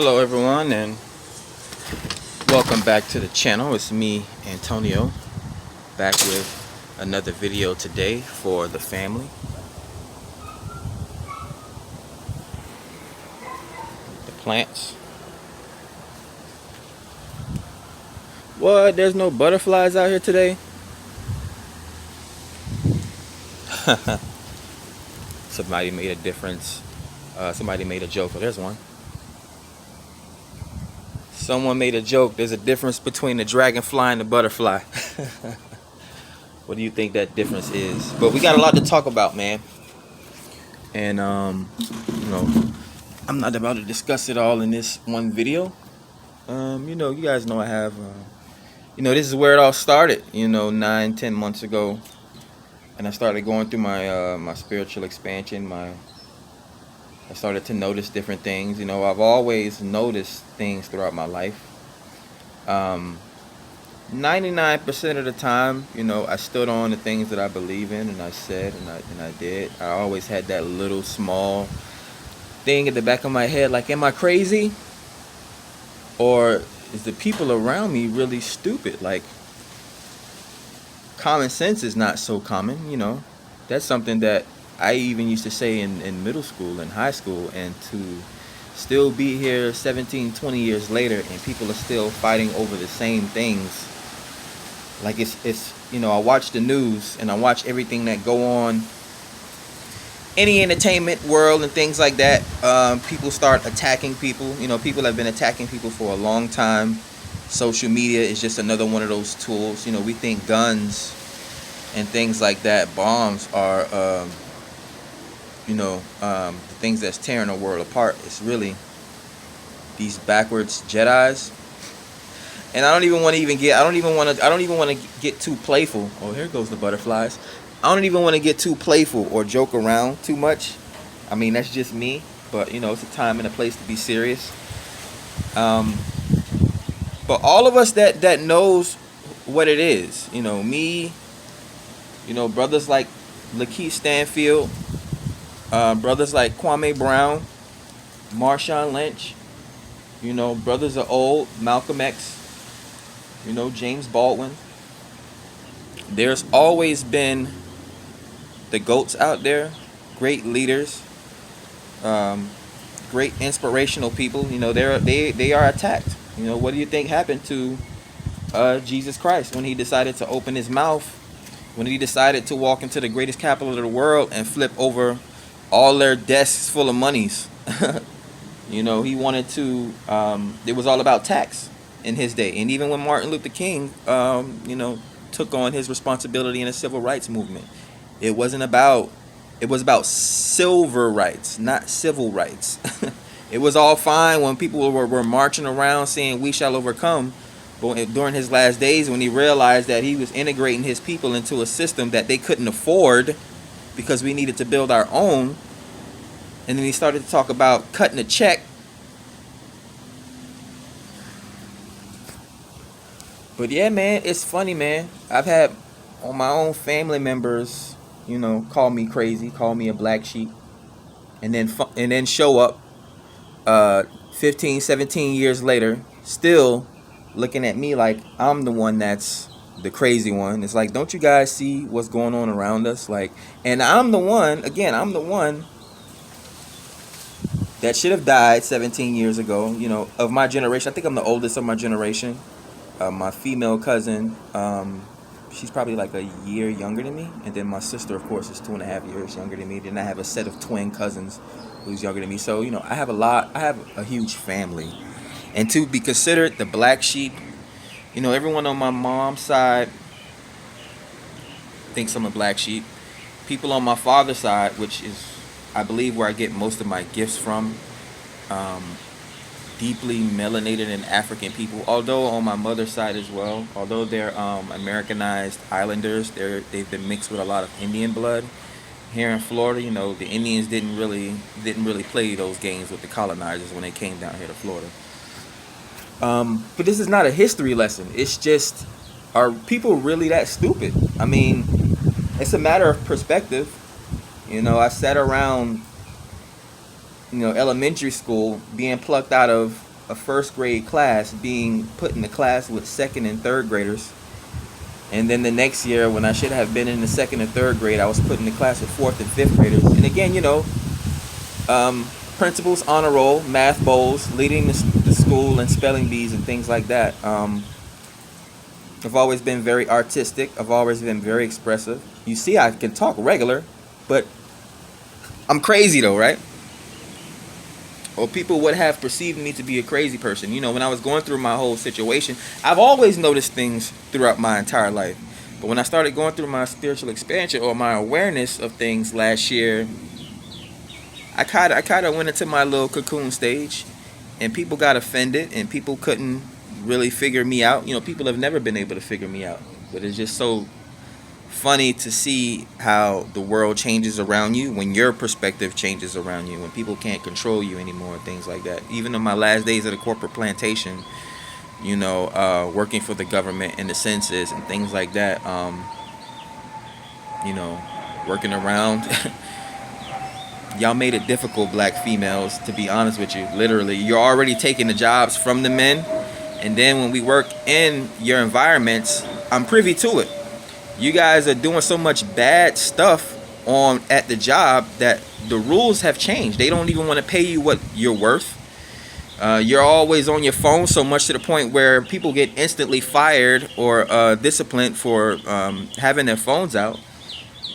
Hello everyone, and welcome back to the channel. It's me, Antonio, back with another video today for the family. The plants. What? There's no butterflies out here today? Somebody made a difference. Somebody made a joke. Oh, there's one. Someone made a joke. There's a difference between the dragonfly and the butterfly. What do you think that difference is? But we got a lot to talk about, man. And I'm not about to discuss it all in this one video. You guys know I have this is where it all started, 9-10 months ago. And I started going through my spiritual expansion. I started to notice different things. I've always noticed things throughout my life. 99% of the time, I stood on the things that I believe in, and I said, and I did. I always had that little small thing at the back of my head, like, am I crazy? Or is the people around me really stupid? Like, common sense is not so common, That's something that I even used to say in middle school and high school, and to still be here 17, 20 years later and people are still fighting over the same things. Like it's I watch the news and I watch everything that go on, any entertainment world and things like that. People start attacking people. People have been attacking people for a long time. Social media is just another one of those tools. We think guns and things like that, bombs are the things that's tearing the world apart. It's really these backwards Jedis. And I don't even want to get too playful. Oh, here goes the butterflies. I don't even want to get too playful or joke around too much. I mean, that's just me, but it's a time and a place to be serious. But all of us that knows what it is, me, brothers like Lakeith Stanfield, brothers like Kwame Brown, Marshawn Lynch, brothers are old, Malcolm X, James Baldwin. There's always been the GOATs out there, great leaders, great inspirational people. They are attacked. What do you think happened to Jesus Christ when he decided to open his mouth, when he decided to walk into the greatest capital of the world and flip over all their desks full of monies? He wanted to, it was all about tax in his day. And even when Martin Luther King, took on his responsibility in the civil rights movement, it was about silver rights, not civil rights. It was all fine when people were marching around saying we shall overcome. But during his last days, when he realized that he was integrating his people into a system that they couldn't afford because we needed to build our own, and then he started to talk about cutting a check. But yeah, man, it's funny, man. I've had on my own family members, call me crazy, call me a black sheep, and then show up 15, 17 years later, still looking at me like I'm the one that's the crazy one. It's like, don't you guys see what's going on around us? Like, and I'm the one that should have died 17 years ago, of my generation. I think I'm the oldest of my generation. My female cousin, she's probably like a year younger than me. And then my sister, of course, is 2.5 years younger than me. Then I have a set of twin cousins who's younger than me. So, I have a huge family. And to be considered the black sheep, everyone on my mom's side thinks I'm a black sheep. People on my father's side, which is, I believe, where I get most of my gifts from, deeply melanated and African people. Although on my mother's side as well, although they're Americanized islanders, they've been mixed with a lot of Indian blood. Here in Florida, the Indians didn't really play those games with the colonizers when they came down here to Florida. But this is not a history lesson. It's just, are people really that stupid? I mean, it's a matter of perspective. I sat around elementary school being plucked out of a first grade class being put in the class with second and third graders. And then the next year, when I should have been in the second and third grade, I was put in the class with fourth and fifth graders. And again, principals honor roll, math bowls, leading the school and spelling bees and things like that. I've always been very artistic. I've always been very expressive. You see, I can talk regular, but I'm crazy though, right? Or people would have perceived me to be a crazy person. When I was going through my whole situation, I've always noticed things throughout my entire life. But when I started going through my spiritual expansion or my awareness of things last year, I kind of went into my little cocoon stage, and people got offended, and people couldn't really figure me out. People have never been able to figure me out. But it's just so funny to see how the world changes around you when your perspective changes around you, when people can't control you anymore, things like that. Even in my last days at a corporate plantation, working for the government and the census and things like that, working around y'all made it difficult, black females, to be honest with you. Literally, you're already taking the jobs from the men, and then when we work in your environments, I'm privy to it. You guys are doing so much bad stuff at the job that the rules have changed. They don't even want to pay you what you're worth. You're always on your phone, so much to the point where people get instantly fired or disciplined for having their phones out.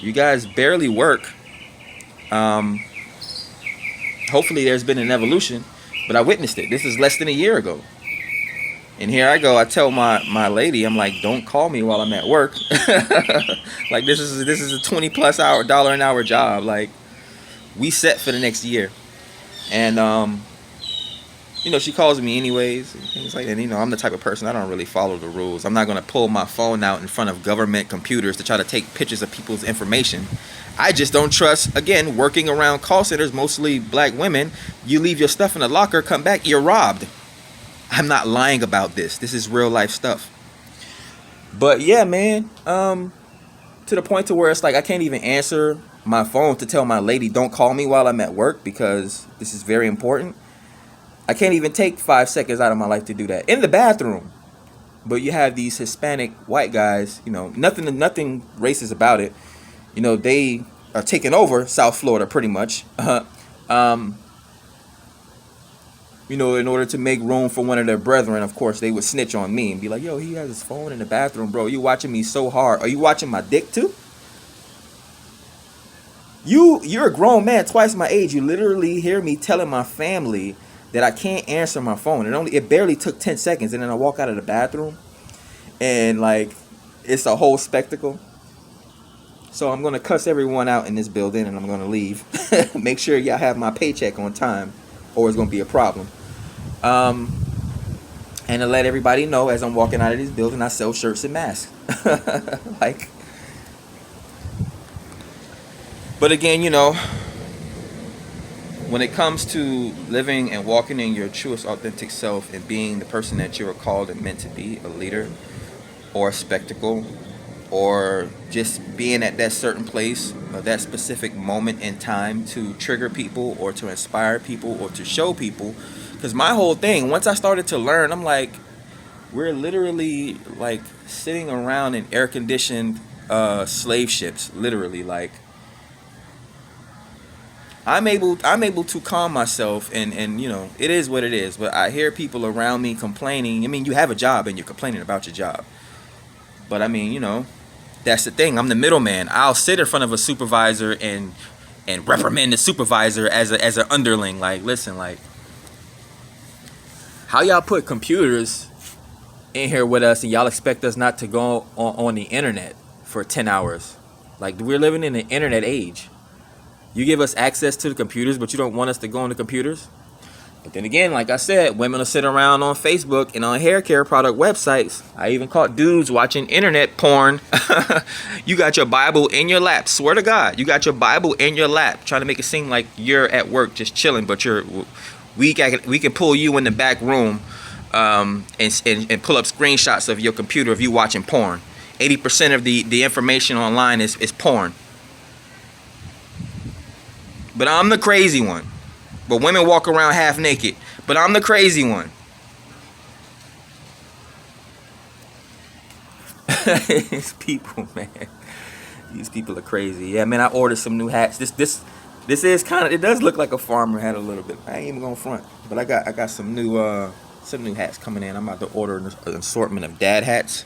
You guys barely work. Hopefully there's been an evolution, but I witnessed it. This is less than a year ago. And here I go. I tell my lady, I'm like, don't call me while I'm at work. Like this is a 20 plus dollar an hour job. Like, we set for the next year. And she calls me anyways and things like that. I'm the type of person, I don't really follow the rules. I'm not gonna pull my phone out in front of government computers to try to take pictures of people's information. I just don't trust, again, working around call centers, mostly black women. You leave your stuff in the locker, come back, you're robbed. I'm not lying about this. This is real life stuff. But yeah, man, to the point to where it's like I can't even answer my phone to tell my lady don't call me while I'm at work because this is very important. I can't even take 5 seconds out of my life to do that in the bathroom. But you have these Hispanic white guys, nothing racist about it. They are taking over South Florida pretty much. In order to make room for one of their brethren, of course, they would snitch on me and be like, yo, he has his phone in the bathroom, bro. You watching me so hard. Are you watching my dick too? You're a grown man, twice my age. You literally hear me telling my family that I can't answer my phone. It barely took 10 seconds, and then I walk out of the bathroom, and it's a whole spectacle. So I'm gonna cuss everyone out in this building, and I'm gonna leave. Make sure y'all have my paycheck on time, or it's gonna be a problem. And to let everybody know, as I'm walking out of this building, I sell shirts and masks. But again, when it comes to living and walking in your truest, authentic self and being the person that you are called and meant to be, a leader or a spectacle, or just being at that certain place or that specific moment in time to trigger people or to inspire people or to show people. Because my whole thing, once I started to learn, I'm like, we're literally like sitting around in air-conditioned slave ships, literally. Like, I'm able to calm myself, and it is what it is. But I hear people around me complaining. I mean, you have a job and you're complaining about your job. But I mean, that's the thing. I'm the middleman. I'll sit in front of a supervisor and reprimand the supervisor as an underling. Like, listen, like, how y'all put computers in here with us and y'all expect us not to go on the internet for 10 hours? Like, we're living in an internet age. You give us access to the computers, but you don't want us to go on the computers? But then again, like I said, women will sit around on Facebook and on hair care product websites. I even caught dudes watching internet porn. You got your Bible in your lap. Swear to God, you got your Bible in your lap, trying to make it seem like you're at work just chilling, but we can pull you in the back room and pull up screenshots of your computer of you watching porn. 80% of the information online is porn. But I'm the crazy one. But women walk around half naked. But I'm the crazy one. These people, man. These people are crazy. Yeah, man, I ordered some new hats. This is kind of, it does look like a farmer hat a little bit. I ain't even gonna front. But I got some new hats coming in. I'm about to order an assortment of dad hats.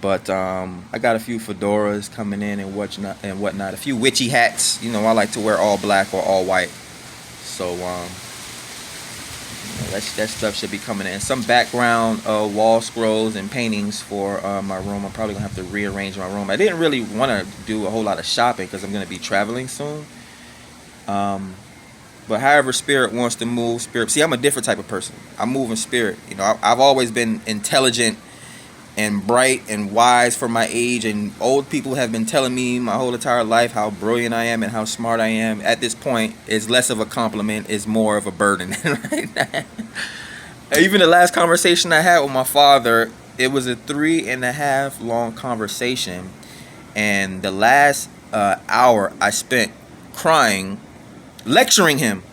But I got a few fedoras coming in and whatnot. A few witchy hats. You know, I like to wear all black or all white. So that stuff should be coming in. Some background wall scrolls and paintings for my room. I'm probably gonna have to rearrange my room. I didn't really want to do a whole lot of shopping because I'm gonna be traveling soon. But however spirit wants to move, spirit. See, I'm a different type of person. I move in spirit. You know, I've always been intelligent and bright and wise for my age, and old people have been telling me my whole entire life how brilliant I am and how smart I am. At this point, it's less of a compliment, it's more of a burden. Right? Even the last conversation I had with my father, it was a 3.5 long conversation, and the last hour I spent crying, lecturing him.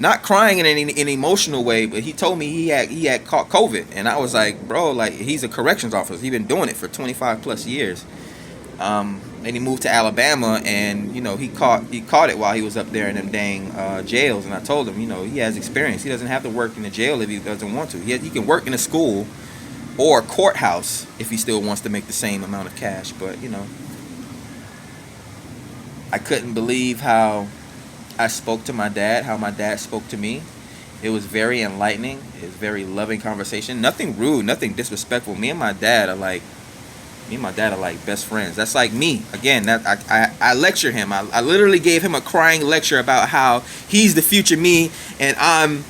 Not crying in an emotional way, but he told me he had caught COVID, and I was like, bro, like, he's a corrections officer. He's been doing it for 25 plus years. And he moved to Alabama, and you know he caught it while he was up there in them dang jails. And I told him, you know, he has experience. He doesn't have to work in the jail if he doesn't want to. He can work in a school or a courthouse if he still wants to make the same amount of cash. But you know, I couldn't believe how I spoke to my dad, how my dad spoke to me. It was very enlightening. It was very loving conversation. Nothing rude, nothing disrespectful. Me and my dad are like best friends. That's like me. Again, that I lecture him. I literally gave him a crying lecture about how he's the future me and I'm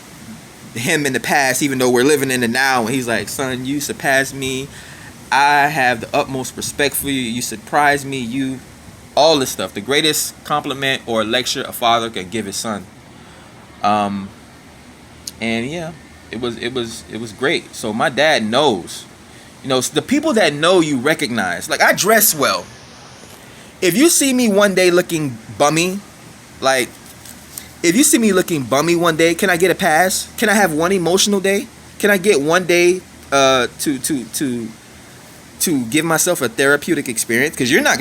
him in the past, even though we're living in the now. And he's like, son, you surpassed me. I have the utmost respect for you. You surprised me. All this stuff, the greatest compliment or lecture a father can give his son. And yeah, it was great. So my dad knows, you know, the people that know you recognize. Like, I dress well. If you see me one day looking bummy, like, if you see me looking bummy one day, can I get a pass? Can I have one emotional day? Can I get one day to give myself a therapeutic experience? Because you're not